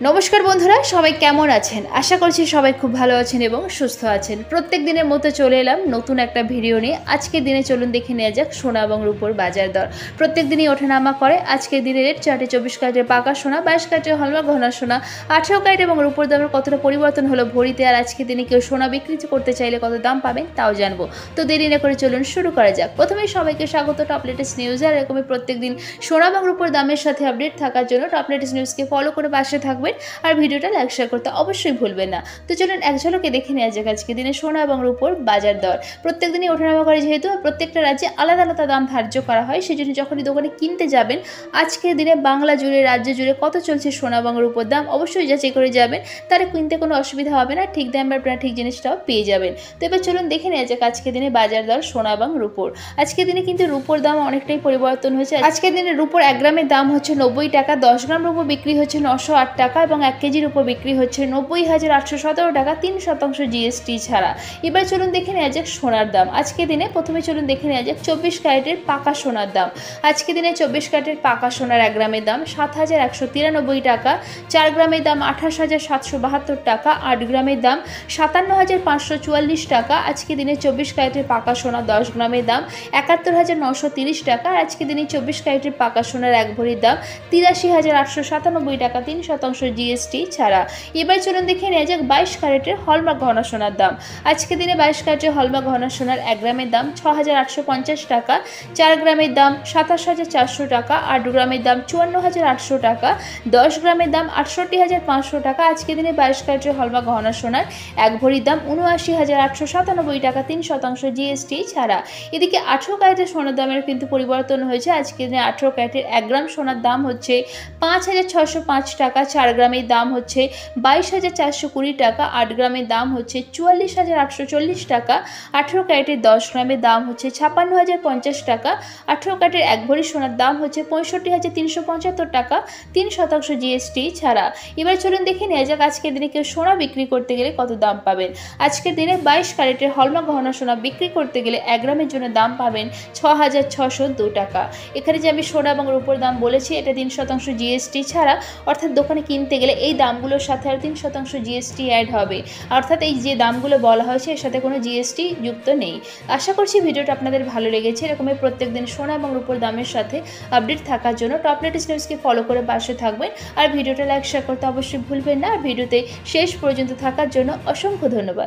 নমস্কার বন্ধুরা, সবাই কেমন আছেন? আশা করছি সবাই খুব ভালো আছেন এবং সুস্থ আছেন। প্রত্যেক দিনের মতো চলে এলাম নতুন একটা ভিডিও নিয়ে। আজকের দিনে চলুন দেখে নেওয়া যাক সোনা এবং রূপোর বাজার দর। প্রত্যেক দিনই ওঠানামা করে। আজকের দিনের রেট চার্টে 24 ক্যারেটের পাকা সোনা, 22 ক্যারেটের হলমার্ক ঘন সোনা, 18 ক্যারেট এবং রূপোর দামের কতটা পরিবর্তন হলো ভরিতে। আর আজকের দিনে কেউ সোনা বিক্রি করতে চাইলে কত দাম পাবেন তাও জানবো। তো দেরি না করে চলুন শুরু করা যাক। প্রথমেই সবাইকে স্বাগত টপ লেটেস্ট নিউজে। আর এরকমই প্রত্যেক দিন সোনা এবং রূপোর দামের সাথে আপডেট থাকার জন্য টপ লেটেস্ট নিউজকে ফলো করে পাশে থাকবেন। আর ভিডিওটা লাইক শেয়ার করতে অবশ্যই ভুলবেন না। তো চলুন এক ঝলকে দেখে নেওয়া যাক আজকে দিনে সোনা এবং রূপোর বাজার দর। প্রত্যেক দিনই ওঠানামা করে, যেহেতু প্রত্যেকটা রাজ্যে আলাদা আলাদা দাম ধার্য করা হয়, সেজন্য যখনই দোকানে কিনতে যাবেন আজকের দিনে বাংলা জুড়ে, রাজ্য জুড়ে কত চলছে সোনা এবং রূপোর দাম অবশ্যই যাচাই করে যাবেন। তাহলে কিনতে কোনো অসুবিধা হবে না, ঠিক দামে আপনারা ঠিক জিনিসটাও পেয়ে যাবেন। তো এবার চলুন দেখে নেওয়া যাক আজকের দিনে বাজার দর সোনা এবং রূপোর। আজকের দিনে কিন্তু রূপোর দাম অনেকটাই পরিবর্তন হয়েছে। আজকের দিনে রূপোর 1 গ্রামের দাম হচ্ছে 90 টাকা, 10 গ্রাম রূপো বিক্রি হচ্ছে 908 টাকা এবং 1 কেজি রূপো বিক্রি হচ্ছে 90,817 টাকা 3% জিএসটি ছাড়া। এবার চলুন দেখে নেওয়া যাক সোনার দাম। আজকে দিনে প্রথমে চলুন দেখে নেওয়া যাক 24 ক্যারেটের পাকা সোনার দাম। আজকে দিনে 24 ক্যারেটের পাকা সোনার 1 গ্রামের দাম 7,193 টাকা, 4 গ্রামের দাম 28,772 টাকা, 8 গ্রামের দাম 57,544 টাকা। আজকে দিনে 24 ক্যারেটের পাকা সোনা 10 গ্রামের দাম 71,930 টাকা। আজকে দিনে 24 ক্যারেটের পাকা সোনার 1 ভরির দাম 83,897 টাকা 3% জিএসটি ছাড়া। এবার চলুন দেখে নেওয়া যাক 22 ক্যারেটের হলমার্ক ঘন সোনার দাম। আজকে দিনে 22 ক্যারেটের হলমার্ক ঘন সোনার 1 গ্রামের দাম 6,850 টাকা, 4 গ্রামের দাম 27,400 টাকা, 8 গ্রামের দাম 54,800 টাকা, 10 গ্রামের দাম 68,500 টাকা। আজকে দিনে 22 ক্যারেটের হলমার্ক ঘন সোনার 1 ভরির দাম 79,897 টাকা 3% জিএসটি ছাড়া। এদিকে 18 ক্যারেটের সোনার দামের কিন্তু পরিবর্তন হয়েছে। আজকে দিনে 18 ক্যারেটের 1 গ্রাম সোনার দাম হচ্ছে 5,605 টাকা, 4 গ্রামের দাম হচ্ছে 22,420 টাকা, 8 গ্রামের দাম হচ্ছে 44,840 টাকা, 18 ক্যারেটের 10 গ্রামের দাম হচ্ছে 56,050 টাকা, 18 ক্যারেটের 1 ভরি সোনার দাম হচ্ছে 65,375 টাকা 3% জিএসটি ছাড়া। এবার চলুন দেখে নেওয়া যাক আজকের দিনে কেউ সোনা বিক্রি করতে গেলে কত দাম পাবেন। আজকের দিনে 22 ক্যারেটের হলমার্ক ঘন সোনা বিক্রি করতে গেলে 1 গ্রামের জন্য দাম পাবেন 6,602 টাকা। এখানে যে আমি সোনা এবং রূপোর দাম বলেছি এটা 3% জিএসটি ছাড়া, অর্থাৎ দোকানে কিনতে গেলে এই দামগুলোর সাথে আর 3% জিএসটি অ্যাড হবে। অর্থাৎ এই যে দামগুলো বলা হয়েছে এর সাথে কোনো জিএসটি যুক্ত নেই। আশা করছি ভিডিওটা আপনাদের ভালো লেগেছে। এরকমই প্রত্যেক দিন সোনা এবং রূপোর দামের সাথে আপডেট থাকার জন্য টপ লেটেস্ট নিউজকে ফলো করে পাশে থাকবেন। আর ভিডিওটা লাইক শেয়ার করতে অবশ্যই ভুলবেন না। আর ভিডিওতে শেষ পর্যন্ত থাকার জন্য অসংখ্য ধন্যবাদ।